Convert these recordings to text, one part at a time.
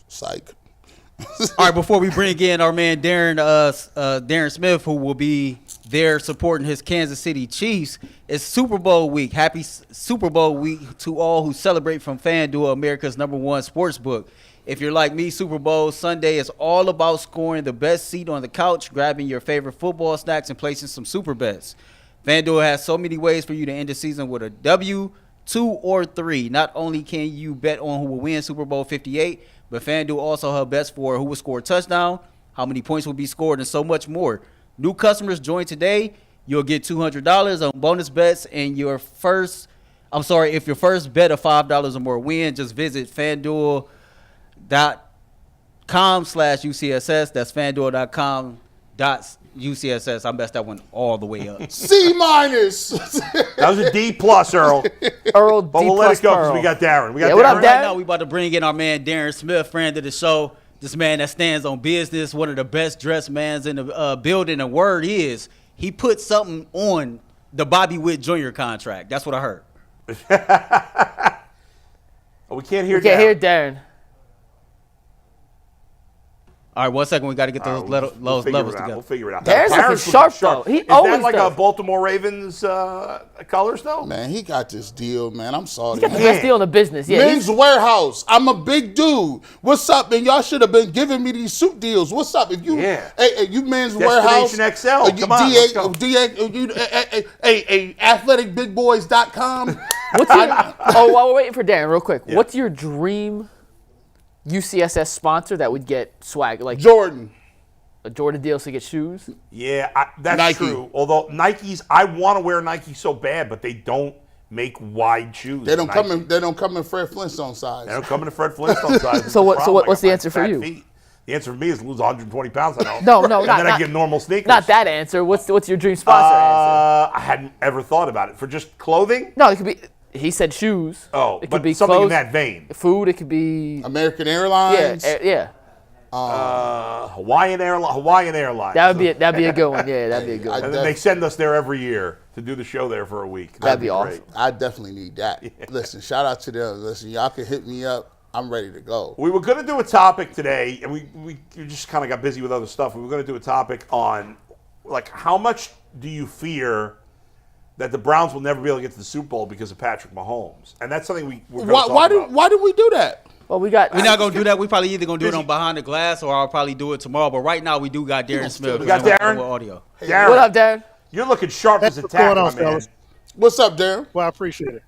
Psych. All right, before we bring in our man Darren Smith, who will be there supporting his Kansas City Chiefs, it's Super Bowl week. Happy Super Bowl week to all who celebrate from FanDuel, America's #1 sports book. If you're like me, Super Bowl Sunday is all about scoring the best seat on the couch, grabbing your favorite football snacks, and placing some super bets. FanDuel has so many ways for you to end the season with a W, 2, or 3. Not only can you bet on who will win Super Bowl 58, but FanDuel also has bets for who will score a touchdown, how many points will be scored, and so much more. New customers join today. You'll get $200 on bonus bets and if your first bet of $5 or more win, just visit FanDuel.com/UCSS. That's FanDuel.com/UCSS. I messed that one all the way up. C-. That was a D+, Earl. Earl, But D+. we'll let it go because Earl. we got Darren. What up, Right Darren? now, we about to bring in our man Darren Smith, friend of the show. This man that stands on business, one of the best dressed mans in the building. And word is, he put something on the Bobby Witt Jr. contract. That's what I heard. We can't hear We can't Darren. hear Darren. All right, 1 second. We got to get those levels We'll together. figure it out. Darren's looking Darren's sharp, though. He Is always that like does. a Baltimore Ravens colors, though? Man, he got this deal, man. I'm sorry. He got the man. best deal in the business. Yeah, Men's Warehouse. I'm a big dude. What's up, man? Y'all should have been giving me these suit deals. What's up? If you, hey, you Men's Warehouse. Destination XL. Come on, let's go. athleticbigboys.com. while we're waiting for Darren, real quick, what's your dream UCSS sponsor that would get swag? Like Jordan. a Jordan deal to get shoes? Yeah, that's Nike. true. Although Nikes, I want to wear Nike so bad, but they don't make wide shoes. They don't Nike. come in. They don't come in Fred Flintstone size. They don't come in the Fred Flintstone size. So what's I the got answer for fat you? feet. The answer for me is lose 120 pounds. I know. No, and not then I get normal sneakers. Not that answer. What's your dream sponsor answer? I hadn't ever thought about it for just clothing. No, it could be. He said shoes. Oh, it could but be something clothes, in that vein. food. It could be American Airlines. yeah. Hawaiian Airlines. That'd be a good one. Yeah, that'd be a good one. And then they send us there every year to do the show there for a week. That'd be great. awesome. I definitely need that. Listen, shout out to them. Listen, y'all can hit me up. I'm ready to go. We were going to do a topic today, and we just kind of got busy with other stuff. We were going to do a topic on, like, how much do you fear that the Browns will never be able to get to the Super Bowl because of Patrick Mahomes? And that's something we're going to talk about. Why did we do that? Well, We're not going to do that. We probably either going to do it on Behind the Glass or I'll probably do it tomorrow. But right now, we do got Darren Smith. We got Darren. With audio. Darren, What up, Darren? you're looking sharp as a What's tack, going on, my man. fellas? What's up, Darren? Well, I appreciate it.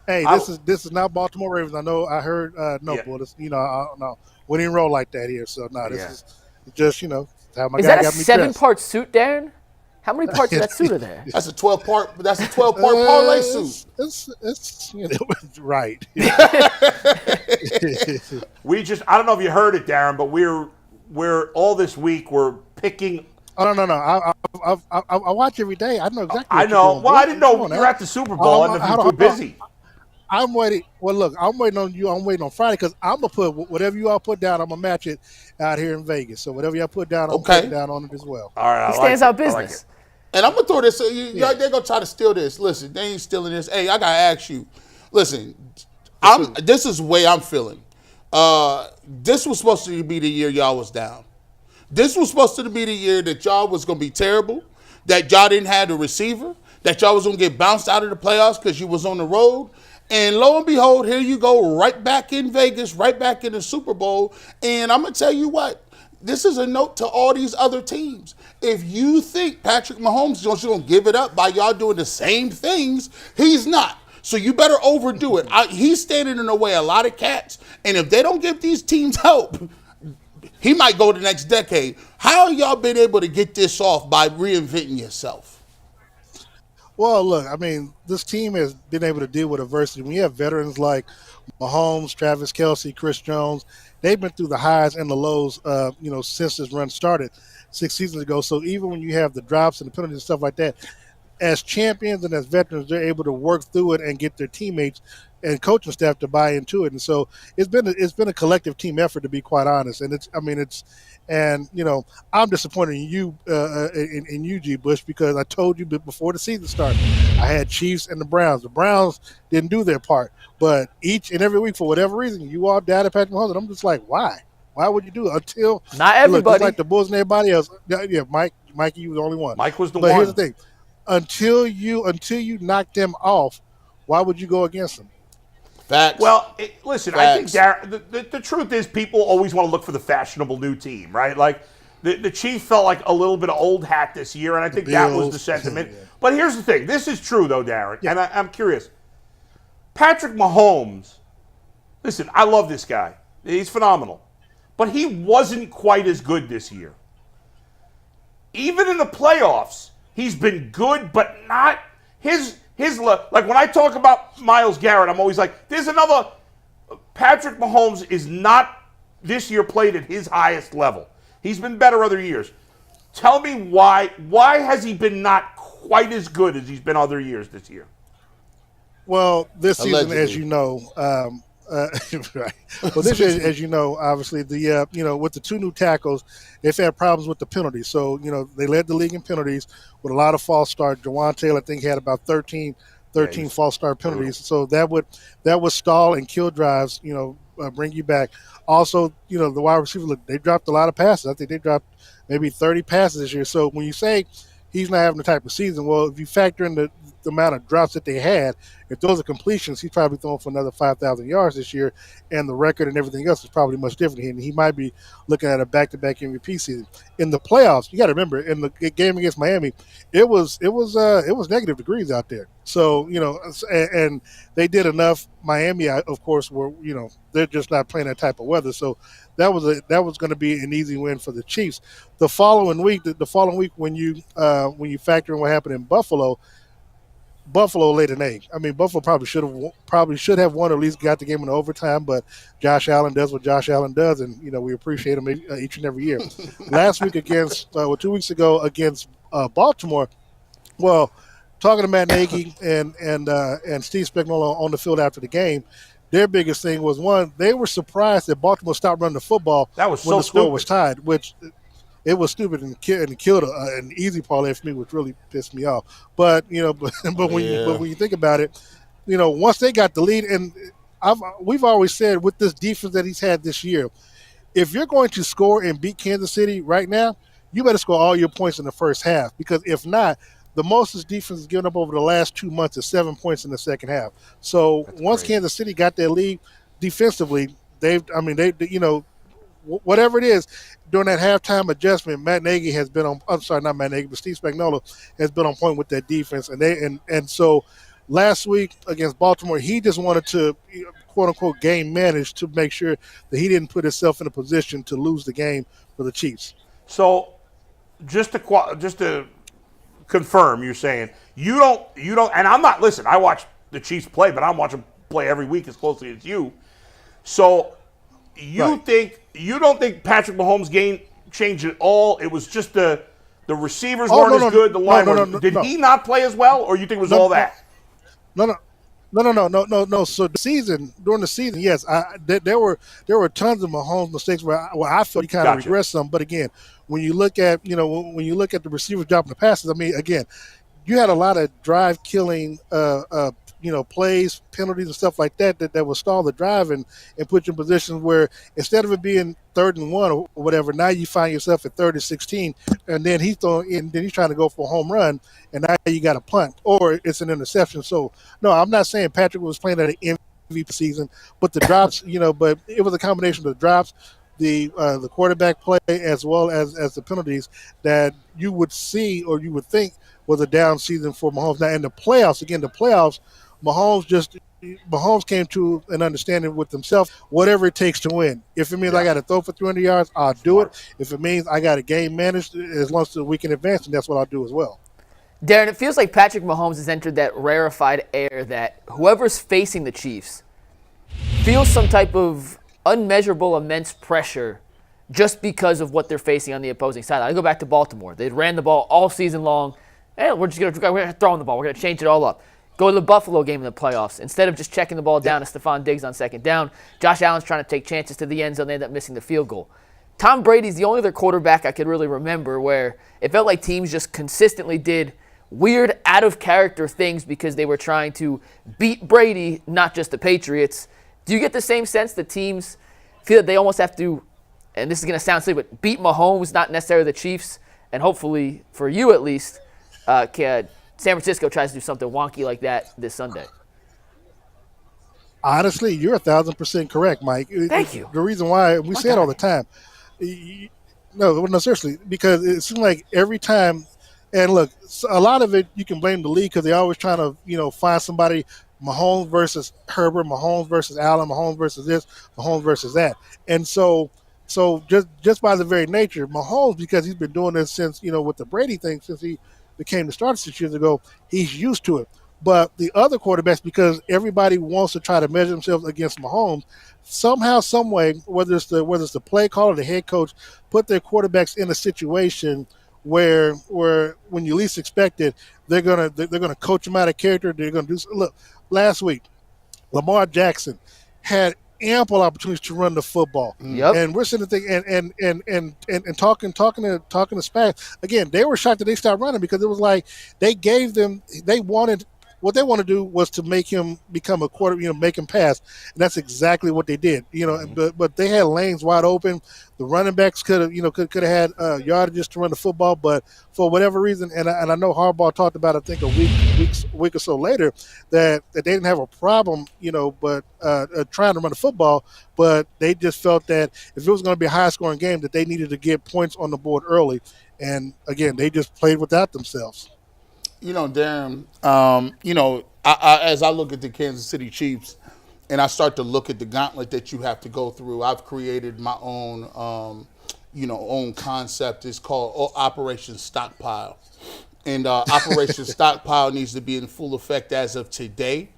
Hey, this is not Baltimore Ravens. I know. I heard. No, Yeah. boy. This, no, we didn't roll like that here. So no, this is just how my Is guy that a got me dressed. 7-part suit, Darren? How many parts of that suit are there? That's a 12-part. That's a 12-part parlay suit. It's right. I don't know if you heard it, Darren, but we're all this week we're picking. Oh no. I watch every day. I know exactly. I what know. You're doing, well, boy. I didn't know Come on, you're at the Super Bowl and if you're too busy. I'm waiting. Well, look, I'm waiting on you. I'm waiting on Friday because I'm gonna put whatever you all put down. I'm gonna match it out here in Vegas. So whatever y'all put down, I'm putting down on it as well. All right, He stands out business. And I'm gonna throw this. They're gonna try to steal this. Listen, they ain't stealing this. Hey, I gotta ask you. Listen, this is the way I'm feeling. This was supposed to be the year y'all was down. This was supposed to be the year that y'all was gonna be terrible. That y'all didn't have the receiver. That y'all was gonna get bounced out of the playoffs because you was on the road. And lo and behold, here you go, right back in Vegas, right back in the Super Bowl. And I'm gonna tell you what. This is a note to all these other teams. If you think Patrick Mahomes is just going to give it up by y'all doing the same things, he's not. So you better overdo it. He's standing in the way of a lot of cats. And if they don't give these teams help, he might go the next decade. How have y'all been able to get this off by reinventing yourself? Well, look, I mean, this team has been able to deal with adversity. When you have veterans like Mahomes, Travis Kelce, Chris Jones, they've been through the highs and the lows, since this run started 6 seasons ago. So even when you have the drops and the penalties and stuff like that, as champions and as veterans, they're able to work through it and get their teammates and coaching staff to buy into it. And so it's been a collective team effort, to be quite honest. And I'm disappointed in you, in you, G. Bush, because I told you before the season started, I had Chiefs and the Browns. The Browns didn't do their part, but each and every week, for whatever reason, you all doubted Patrick Mahomes. And I'm just like, why? Why would you do it until Not look, everybody. just like the Bulls and everybody else? Yeah, Mikey, you was the only one. Mike was the but one. Here's the thing: until you knock them off, why would you go against them? Facts. Well, listen, I think Facts. the truth is people always want to look for the fashionable new team, right? Like the Chiefs felt like a little bit of old hat this year, and I think that was the sentiment. Yeah. But here's the thing. This is true, though, Darren, and I'm curious. Patrick Mahomes, listen, I love this guy. He's phenomenal. But he wasn't quite as good this year. Even in the playoffs, he's been good, but not his like when I talk about Myles Garrett, I'm always like, there's another. Patrick Mahomes is not this year played at his highest level. He's been better other years. Tell me why has he been not quite as good as he's been other years this year? Well, this season, Allegedly. as you know, right. Well, this year, as you know, obviously the with the two new tackles, they've had problems with the penalties. So they led the league in penalties with a lot of false starts. Jawan Taylor, I think, had about 13 false start penalties. So that would stall and kill drives. Bring you back. Also, the wide receiver, look, they dropped a lot of passes. I think they dropped maybe 30 passes this year. So when you say he's not having the type of season, well, if you factor in the amount of drops that they had, if those are completions, he's probably throwing for another 5,000 yards this year, and the record and everything else is probably much different. And he might be looking at a back-to-back MVP season. In the playoffs, you got to remember, in the game against Miami, it was negative degrees out there. So and they did enough. Miami, of course, they're just not playing that type of weather. So that was going to be an easy win for the Chiefs. The following week, when you factor in what happened in Buffalo laid an egg. I mean, Buffalo probably should have won, or at least got the game in overtime. But Josh Allen does what Josh Allen does, and we appreciate him each and every year. Last week 2 weeks ago against Baltimore, well, talking to Matt Nagy and Steve Spagnuolo on the field after the game, their biggest thing was, one, they were surprised that Baltimore stopped running the football That was when so the score stupid. was tied, which. It was stupid and killed an easy parlay for me, which really pissed me off. But when you think about it, once they got the lead, and we've always said with this defense that he's had this year, if you're going to score and beat Kansas City right now, you better score all your points in the first half, because if not, the most this defense has given up over the last 2 months is 7 points in the second half. So once Kansas City got their lead defensively, whatever it is, during that halftime adjustment, Matt Nagy has been on. I'm sorry, not Matt Nagy, but Steve Spagnuolo has been on point with that defense. And so last week against Baltimore, he just wanted to, quote unquote, game manage to make sure that he didn't put himself in a position to lose the game for the Chiefs. So just to confirm, you're saying you don't, and I'm not. Listen, I watch the Chiefs play, but I'm watching play every week as closely as you. So. You don't think Patrick Mahomes' game changed at all? It was just the receivers weren't as good, the line wasn't. Did he not play as well, or you think it was all that? No. So during the season, yes, there were tons of Mahomes mistakes where I felt he kind of regressed some. But again, when you look at the receivers dropping the passes, I mean, again, you had a lot of drive killing plays, penalties, and stuff like that will stall the drive and put you in positions where instead of it being 3rd and 1 or whatever, now you find yourself at 3rd and 16, and then he's trying to go for a home run, and now you got a punt or it's an interception. So no, I'm not saying Patrick was playing at an MVP season, but the drops, but it was a combination of the drops, the quarterback play, as well as the penalties that you would see or you would think was a down season for Mahomes. Now in the playoffs, Mahomes came to an understanding with himself, whatever it takes to win. If it means I got to throw for 300 yards, I'll do it. If it means I got a game managed as long as we can advance, and that's what I'll do as well. Darren, it feels like Patrick Mahomes has entered that rarefied air that whoever's facing the Chiefs feels some type of unmeasurable, immense pressure just because of what they're facing on the opposing side. I go back to Baltimore. They ran the ball all season long. Hey, we're going to throw the ball. We're going to change it all up. Go to the Buffalo game in the playoffs. Instead of just checking the ball down to Stephon Diggs on second down, Josh Allen's trying to take chances to the end zone. They end up missing the field goal. Tom Brady's the only other quarterback I could really remember where it felt like teams just consistently did weird, out-of-character things because they were trying to beat Brady, not just the Patriots. Do you get the same sense that teams feel that they almost have to and this is going to sound silly, but beat Mahomes, not necessarily the Chiefs, and hopefully, for you at least, San Francisco tries to do something wonky like that this Sunday. Honestly, you're 1,000% correct, Mike. Thank you. The reason why we say it all the time. No, seriously, because it seems like every time, and look, a lot of it you can blame the league because they're always trying to, find somebody. Mahomes versus Herbert, Mahomes versus Allen, Mahomes versus this, Mahomes versus that, and so just by the very nature, Mahomes, because he's been doing this since with the Brady thing, since he became the starter 6 years ago, he's used to it. But the other quarterbacks, because everybody wants to try to measure themselves against Mahomes, somehow, some way, whether it's the play caller, the head coach, put their quarterbacks in a situation where when you least expect it, they're gonna coach them out of character. They're gonna do. Look, last week, Lamar Jackson had ample opportunities to run the football. Yep. And we're sitting there and talking to Spags. Again, they were shocked that they stopped running because it was like what they want to do was to make him become a quarter, make him pass, and that's exactly what they did. But they had lanes wide open. The running backs could have had yardages to run the football, but for whatever reason, and I know Harbaugh talked about, I think a week or so later, that they didn't have a problem, but trying to run the football, but they just felt that if it was going to be a high scoring game, that they needed to get points on the board early, and again, they just played without themselves. Darren, as I look at the Kansas City Chiefs and I start to look at the gauntlet that you have to go through, I've created my own, own concept. It's called Operation Stockpile. And Operation Stockpile needs to be in full effect as of today.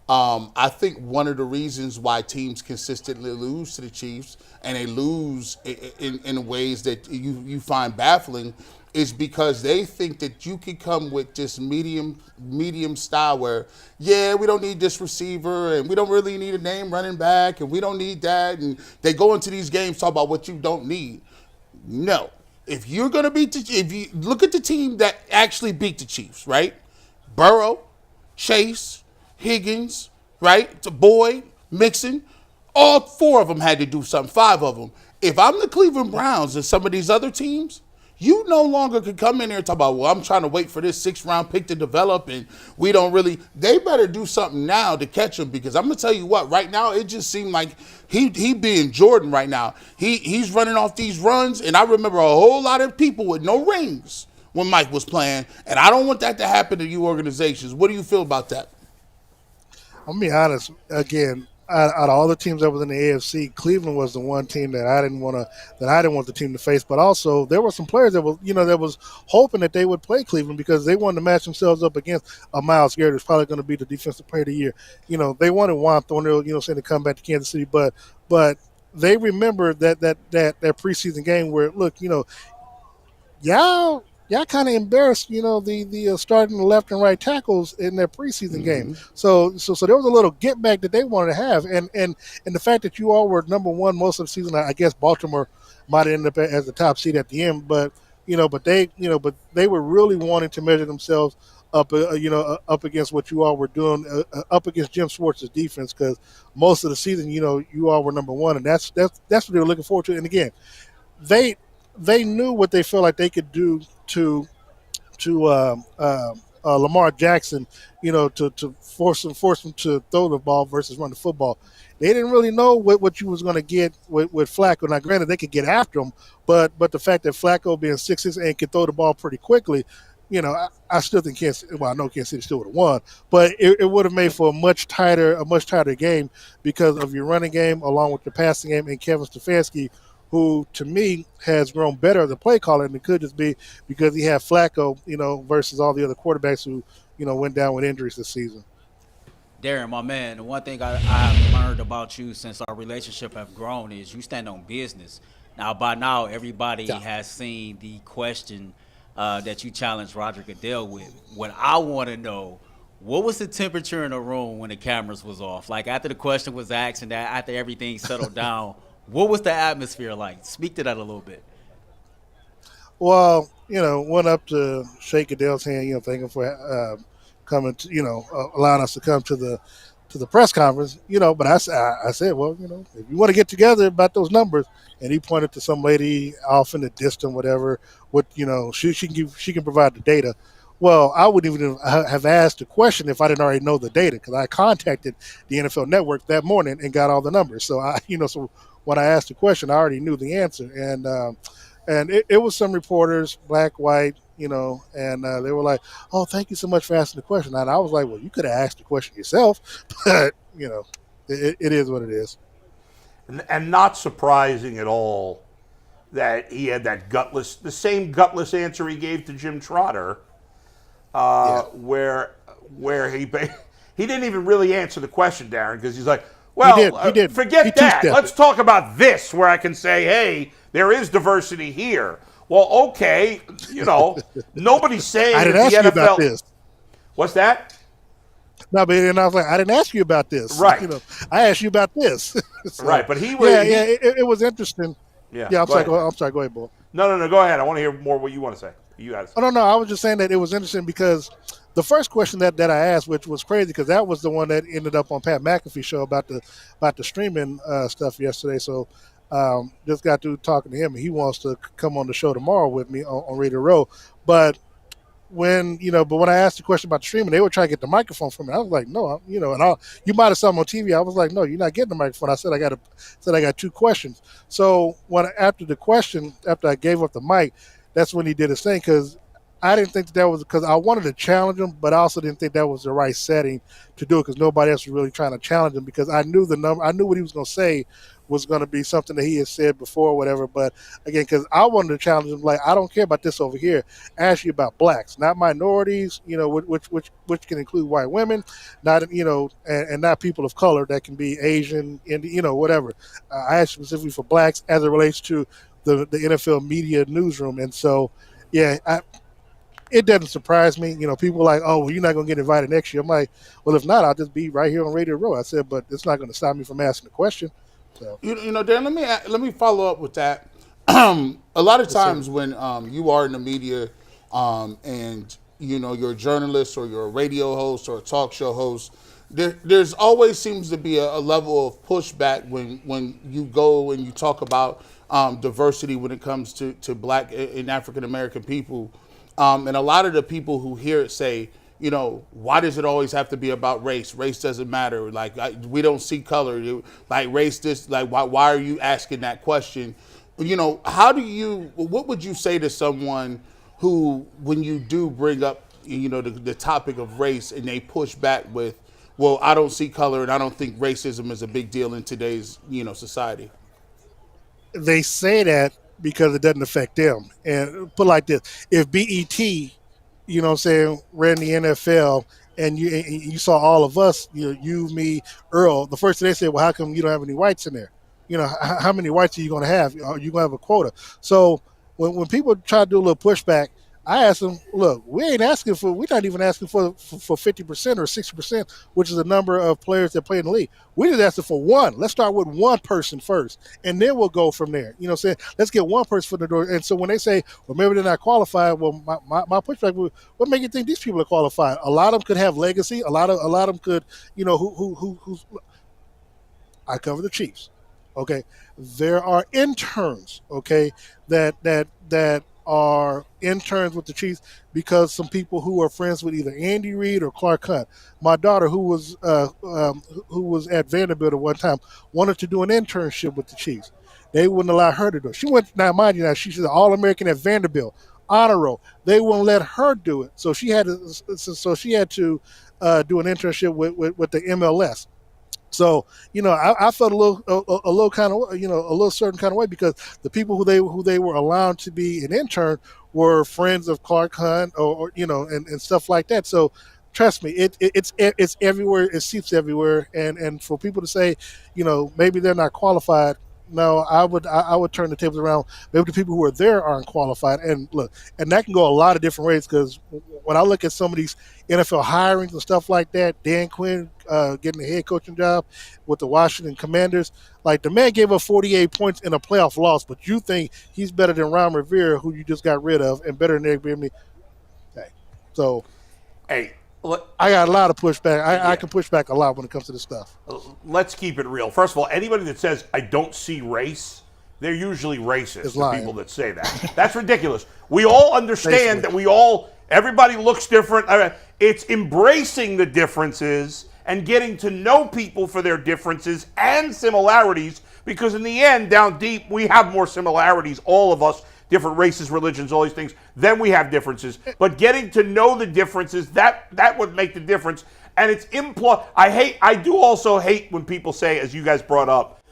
I think one of the reasons why teams consistently lose to the Chiefs, and they lose in ways that you find baffling, is because they think that you can come with this medium style where, we don't need this receiver and we don't really need a name running back and we don't need that. And they go into these games talk about what you don't need. No. If you're going to if you look at the team that actually beat the Chiefs, right? Burrow, Chase, Higgins, right? To Boyd, Mixon, all four of them had to do something, five of them. If I'm the Cleveland Browns and some of these other teams, you no longer could come in here and talk about, I'm trying to wait for this 6th-round pick to develop, and we don't really. They better do something now to catch him, because I'm going to tell you what, right now it just seemed like he being Jordan right now. He's running off these runs, and I remember a whole lot of people with no rings when Mike was playing, and I don't want that to happen to you organizations. What do you feel about that? I'll be honest, again, out of all the teams that was in the AFC, Cleveland was the one team that I didn't want the team to face. But also, there were some players that was hoping that they would play Cleveland because they wanted to match themselves up against a Myles Garrett, who's probably going to be the defensive player of the year. They wanted Juan Thornhill, saying to come back to Kansas City, but they remember that preseason game where, look, y'all kind of embarrassed, the starting left and right tackles in their preseason game. So there was a little get back that they wanted to have, and the fact that you all were number one most of the season, I guess Baltimore might end up as the top seed at the end, but they were really wanting to measure themselves up against what you all were doing, up against Jim Schwartz's defense, because most of the season, you all were number one, and that's what they were looking forward to. And again, they knew what they felt like they could do to Lamar Jackson, to force him to throw the ball versus run the football. They didn't really know what you was going to get with Flacco. Now, granted, they could get after him, but the fact that Flacco being 6'6" and could throw the ball pretty quickly, I still think Kansas City still would have won, but it would have made for a much tighter game because of your running game along with your passing game, and Kevin Stefanski, who to me has grown better as a play caller, and it could just be because he had Flacco, versus all the other quarterbacks who, went down with injuries this season. Darren, my man, the one thing I've learned about you since our relationship have grown is you stand on business. Now, by now, everybody has seen the question that you challenged Roger Goodell with. What I want to know, what was the temperature in the room when the cameras was off? Like, after the question was asked and after everything settled down, what was the atmosphere like? Speak to that a little bit. Well, went up to shake Goodell's hand, thank him for coming to, allowing us to come to to the press conference, but I said, well, if you want to get together about those numbers, and he pointed to some lady off in the distance, whatever, she can provide the data. Well, I wouldn't even have asked a question if I didn't already know the data, because I contacted the NFL Network that morning and got all the numbers. So so when I asked the question, I already knew the answer, and it was some reporters, black, white, and they were like, "Oh, thank you so much for asking the question." And I was like, "Well, you could have asked the question yourself," but it is what it is. And not surprising at all that he had the same gutless answer he gave to Jim Trotter, where he didn't even really answer the question, Darren, because he's like, "Well, he did. Forget that. Let's talk about this, where I can say, hey, there is diversity here." Well, okay, nobody's saying I didn't ask you about this. What's that? No, but and I was like, I didn't ask you about this. Right. I asked you about this. So, right, but he was. It was interesting. Yeah. I'm sorry. Go ahead, Bull. No. Go ahead. I want to hear more what you want to say. You guys. Oh, no. I was just saying that it was interesting because the first question that I asked, which was crazy, because that was the one that ended up on Pat McAfee's show about the streaming stuff yesterday. So just got through talking to him, and he wants to come on the show tomorrow with me on Radio Row. But when I asked the question about the streaming, they were trying to get the microphone from me. I was like, no, you might have saw me on TV. I was like, no, you're not getting the microphone. I said I got two questions. So after I gave up the mic, that's when he did his thing, because I didn't think that was because I wanted to challenge him, but I also didn't think that was the right setting to do it, because nobody else was really trying to challenge him, because I knew I knew what he was going to say was going to be something that he had said before or whatever. But again, because I wanted to challenge him, like, I don't care about this over here. Ask you about blacks, not minorities, which can include white women, not, and not people of color that can be Asian, and, whatever. I asked specifically for blacks as it relates to the NFL media newsroom. And so, yeah, it doesn't surprise me. People are like, oh, well, you're not going to get invited next year. I'm like, well, if not, I'll just be right here on Radio Row. I said, but it's not going to stop me from asking the question. So. Dan, let me follow up with that. A lot of times when you are in the media and, you're a journalist or you're a radio host or a talk show host, there's always seems to be a level of pushback when you go and you talk about diversity when it comes to black and African American people. And a lot of the people who hear it say, why does it always have to be about race? Race doesn't matter. Like, we don't see color. Like, race this, like, why are you asking that question? What would you say to someone who, when you do bring up, the topic of race, and they push back with, well, I don't see color and I don't think racism is a big deal in today's, society? They say that because it doesn't affect them. And put it like this, if BET, ran the NFL, and you saw all of us, you, me, Earl, the first thing they said, well, how come you don't have any whites in there? How many whites are you going to have? Are you going to have a quota? So when people try to do a little pushback, I asked them, look, we're not even asking for 50% or 60%, which is the number of players that play in the league. We're just asking for one. Let's start with one person first, and then we'll go from there. Let's get one person for the door. And so when they say, well, maybe they're not qualified, well, my pushback was, what makes you think these people are qualified? A lot of them could have legacy. A lot of them could, who's I cover the Chiefs. Okay. There are interns, okay, that are interns with the Chiefs because some people who are friends with either Andy Reid or Clark Hunt. My daughter, who was at Vanderbilt at one time, wanted to do an internship with the Chiefs. They wouldn't allow her to do it. She went, now mind you, she's an All-American at Vanderbilt, honor roll. They wouldn't let her do it, so she had to do an internship with the MLS. So, I felt a little kind of, a little certain kind of way, because the people who they were allowed to be an intern were friends of Clark Hunt or and stuff like that. So trust me, it's everywhere. It seeps everywhere. And for people to say, maybe they're not qualified. No, I would turn the tables around. Maybe the people who are there aren't qualified. And look, and that can go a lot of different ways, because when I look at some of these NFL hirings and stuff like that, Dan Quinn getting the head coaching job with the Washington Commanders, like, the man gave up 48 points in a playoff loss, but you think he's better than Ron Rivera, who you just got rid of, and better than Eric Bieniemy. Okay. So, hey, I got a lot of pushback. I can push back a lot when it comes to this stuff. Let's keep it real. First of all, anybody that says, I don't see race, they're usually racist, the people that say that. That's ridiculous. We all understand that everybody looks different. It's embracing the differences and getting to know people for their differences and similarities, because in the end, down deep, we have more similarities, all of us, different races, religions, all these things, then we have differences. But getting to know the differences, that would make the difference. And it's I do also hate when people say, as you guys brought up,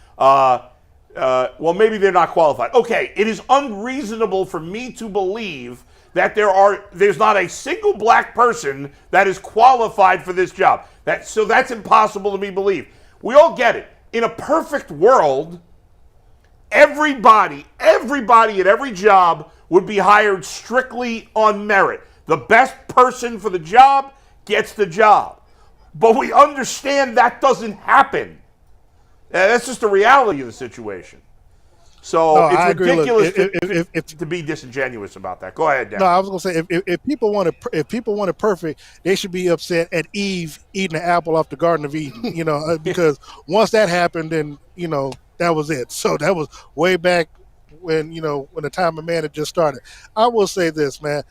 well, maybe they're not qualified. Okay, it is unreasonable for me to believe that there's not a single black person that is qualified for this job. So that's impossible to be believed. We all get it. In a perfect world, everybody at every job would be hired strictly on merit. The best person for the job gets the job. But we understand that doesn't happen. That's just the reality of the situation. So it's ridiculous to be disingenuous about that. Go ahead, Dan. No, I was going to say if people want it perfect, they should be upset at Eve eating an apple off the Garden of Eden. Because once that happened, then that was it. So that was way back when the time of man had just started. I will say this, man.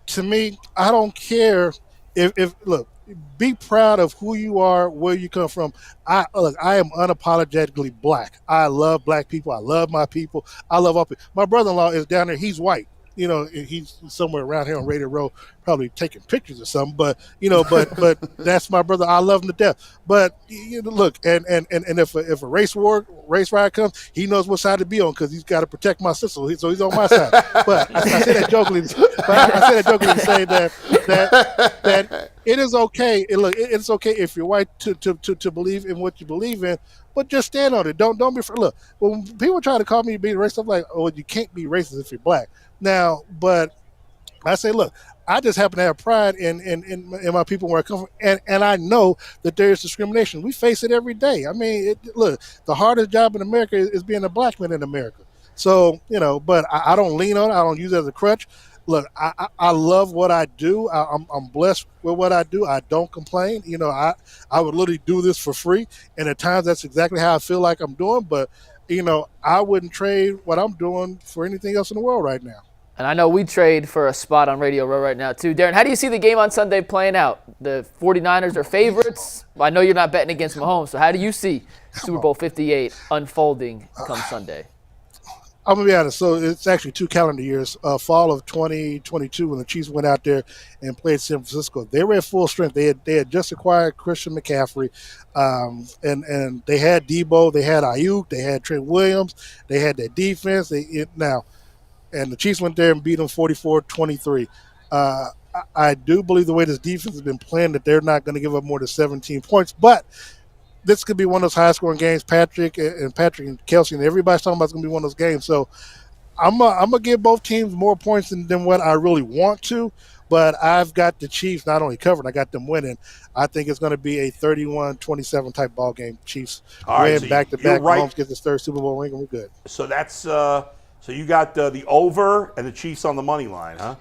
To me, I don't care if look. Be proud of who you are, where you come from. I am unapologetically black. I love black people. I love my people. I love all people. My brother-in-law is down there. He's white. He's somewhere around here on Radio Row, probably taking pictures or something. But but that's my brother. I love him to death. But look, and if a race riot comes, he knows what side to be on because he's got to protect my sister. So he's on my side. But I say that jokingly. To say that it is okay. It's okay if you're white to believe in what you believe in. But just stand on it. Don't be. Look, when people try to call me being racist, I'm like, oh, you can't be racist if you're black. Now, but I say, look, I just happen to have pride in my people where I come from, and I know that there is discrimination. We face it every day. I mean, look, the hardest job in America is being a black man in America. So, but I don't lean on it. I don't use it as a crutch. Look, I love what I do. I'm blessed with what I do. I don't complain. I would literally do this for free, and at times that's exactly how I feel like I'm doing. But I wouldn't trade what I'm doing for anything else in the world right now. And I know we trade for a spot on Radio Row right now, too. Darren, how do you see the game on Sunday playing out? The 49ers are favorites. I know you're not betting against Mahomes, so how do you see Super Bowl 58 unfolding come Sunday? I'm going to be honest. So it's actually 2 calendar years. Fall of 2022 when the Chiefs went out there and played San Francisco. They were at full strength. They had just acquired Christian McCaffrey, and they had Debo, they had Ayuk, they had Trent Williams, they had their defense. And the Chiefs went there and beat them 44-23. I do believe the way this defense has been playing that they're not going to give up more than 17 points. But this could be one of those high-scoring games. Patrick and Kelsey and everybody's talking about it's going to be one of those games. So I'm going to give both teams more points than what I really want to. But I've got the Chiefs not only covered, I got them winning. I think it's going to be a 31-27 type ball game. Chiefs win back-to-back. Mahomes gets his 3rd Super Bowl ring, and we're good. So that's so you got the over and the Chiefs on the money line, huh?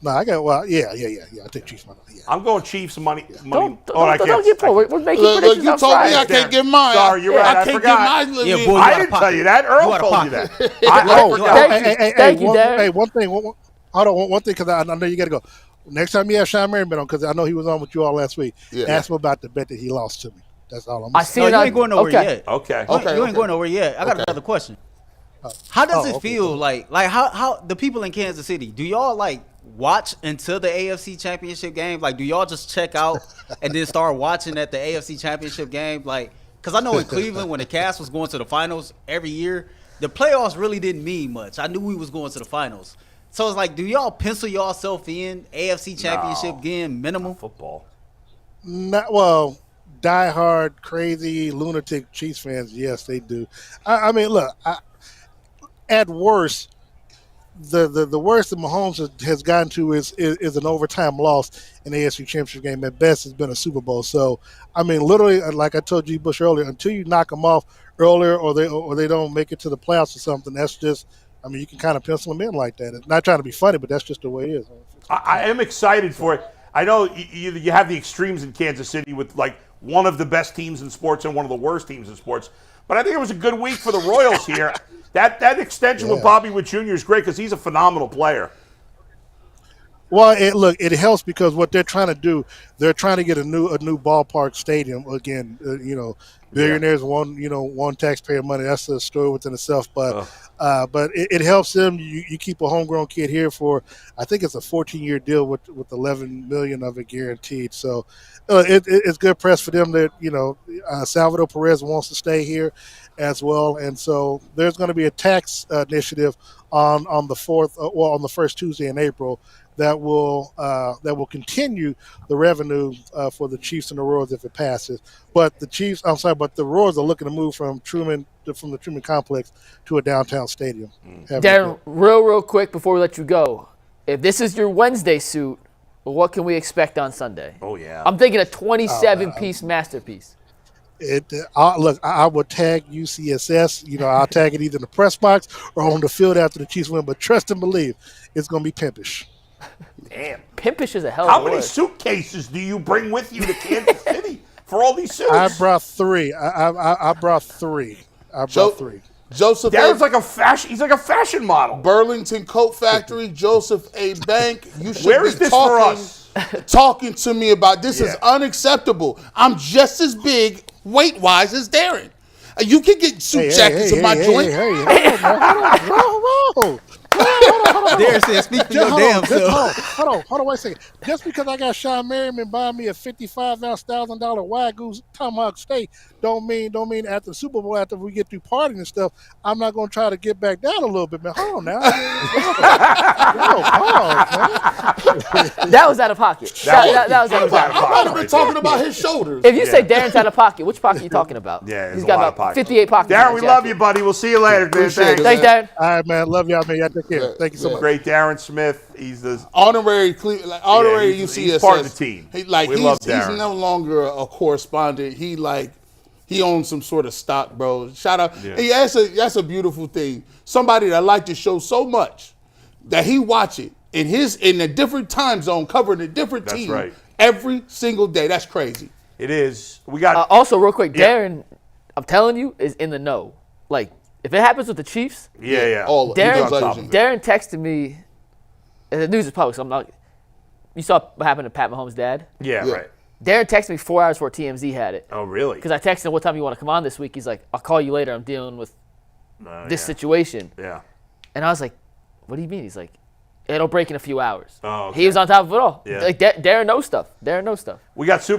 No, I got I take Chiefs money. Yeah. I'm going Chiefs money. Don't get pulled. We're making predictions you on told Friday. me I can't get mine. Sorry, you're right. I forgot. I can't get mine. I didn't tell you that. Earl told you that. I forgot. Thank you, Darren. Hey, one thing. Hold on, one thing, because I know you got to go. Next time you have Sean Merriman on, because I know he was on with you all last week, ask him about the bet that he lost to me. That's all I'm saying. You ain't going nowhere yet. Okay. You ain't going nowhere yet. I got another question. How does it feel like how the people in Kansas City, do y'all watch until the AFC Championship game? Do y'all just check out and then start watching at the AFC Championship game? Because I know in Cleveland when the Cavs was going to the finals every year, the playoffs really didn't mean much. I knew we was going to the finals. So it's do y'all pencil yourself in AFC Championship game minimum? Football. Diehard, crazy, lunatic Chiefs fans, yes, they do. I mean, look, at worst, the worst that Mahomes has gotten to is an overtime loss in the AFC Championship game. At best, it's been a Super Bowl. So, I mean, literally, like I told G. Bush earlier, until you knock them off earlier or they don't make it to the playoffs or something, that's just, I mean, you can kind of pencil them in like that. It's not trying to be funny, but that's just the way it is. I am excited for it. I know you have the extremes in Kansas City with like one of the best teams in sports and one of the worst teams in sports. But I think it was a good week for the Royals here. That extension with Bobby Witt Jr. is great because he's a phenomenal player. Well, it helps because what they're trying to do, they're trying to get a new ballpark stadium again. Billionaires want taxpayer money. That's a story within itself. But it helps them. You keep a homegrown kid here for, I think it's a 14-year deal with $11 million of it guaranteed. So it's good press for them that Salvador Perez wants to stay here as well. And so there's going to be a tax initiative on the 4th, on the first Tuesday in April. That will continue the revenue for the Chiefs and the Royals if it passes. But the Royals are looking to move from the Truman Complex to a downtown stadium. Darren, real quick before we let you go, if this is your Wednesday suit, what can we expect on Sunday? Oh yeah, I'm thinking a 27-piece masterpiece. I would tag UCSS. I'll tag it either in the press box or on the field after the Chiefs win. But trust and believe, it's going to be pimpish. Damn. Pimpish is a hell of How a many word. suitcases do you bring with you to Kansas City for all these suits? I brought 3. I brought 3. Joseph Darren's like a fashion. He's like a fashion model. Burlington Coat Factory, Joseph A. Bank. You should Where be is this for us? talking to me about this is unacceptable. I'm just as big weight-wise as Darren. You can get suit jackets in my joint. Hold on. Darren said, speak for your damn self. Hold on, wait a second. Just because I got Sean Merriman buying me a 55-ounce $1,000 Wagyu tomahawk steak, don't mean after the Super Bowl, after we get through partying and stuff, I'm not going to try to get back down a little bit, man. Hold on now. That was out of pocket. That was out of pocket. I might have been talking about his shoulders. If you say Darren's out of pocket, which pocket are you talking about? Yeah, he's got about 58 pockets. Darren, we love you, buddy. We'll see you later, man. Appreciate it, Thanks, Darren. All right, man. Love y'all, man. Y'all take care. Thank you so much. Great Darren Smith. He's the honorary he's UCSS. part of the team. We love Darren. He's no longer a correspondent. He owns some sort of stock, bro. Shout out. Yeah. Hey, that's a beautiful thing. Somebody that liked the show so much that he watch it in a different time zone, covering a different team right. every single day. That's crazy. It is. We got Also, real quick, Darren, I'm telling you, is in the know. Like, if it happens with the Chiefs, All Darren texted me, and the news is public, so I'm not. You saw what happened to Pat Mahomes' dad? Yeah, right. Darren texted me 4 hours before TMZ had it. Oh, really? Because I texted him, what time you want to come on this week? He's like, I'll call you later. I'm dealing with this situation. Yeah. And I was like, what do you mean? He's like, it'll break in a few hours. Oh, okay. He was on top of it all. Yeah. Like, Darren knows stuff. We got Super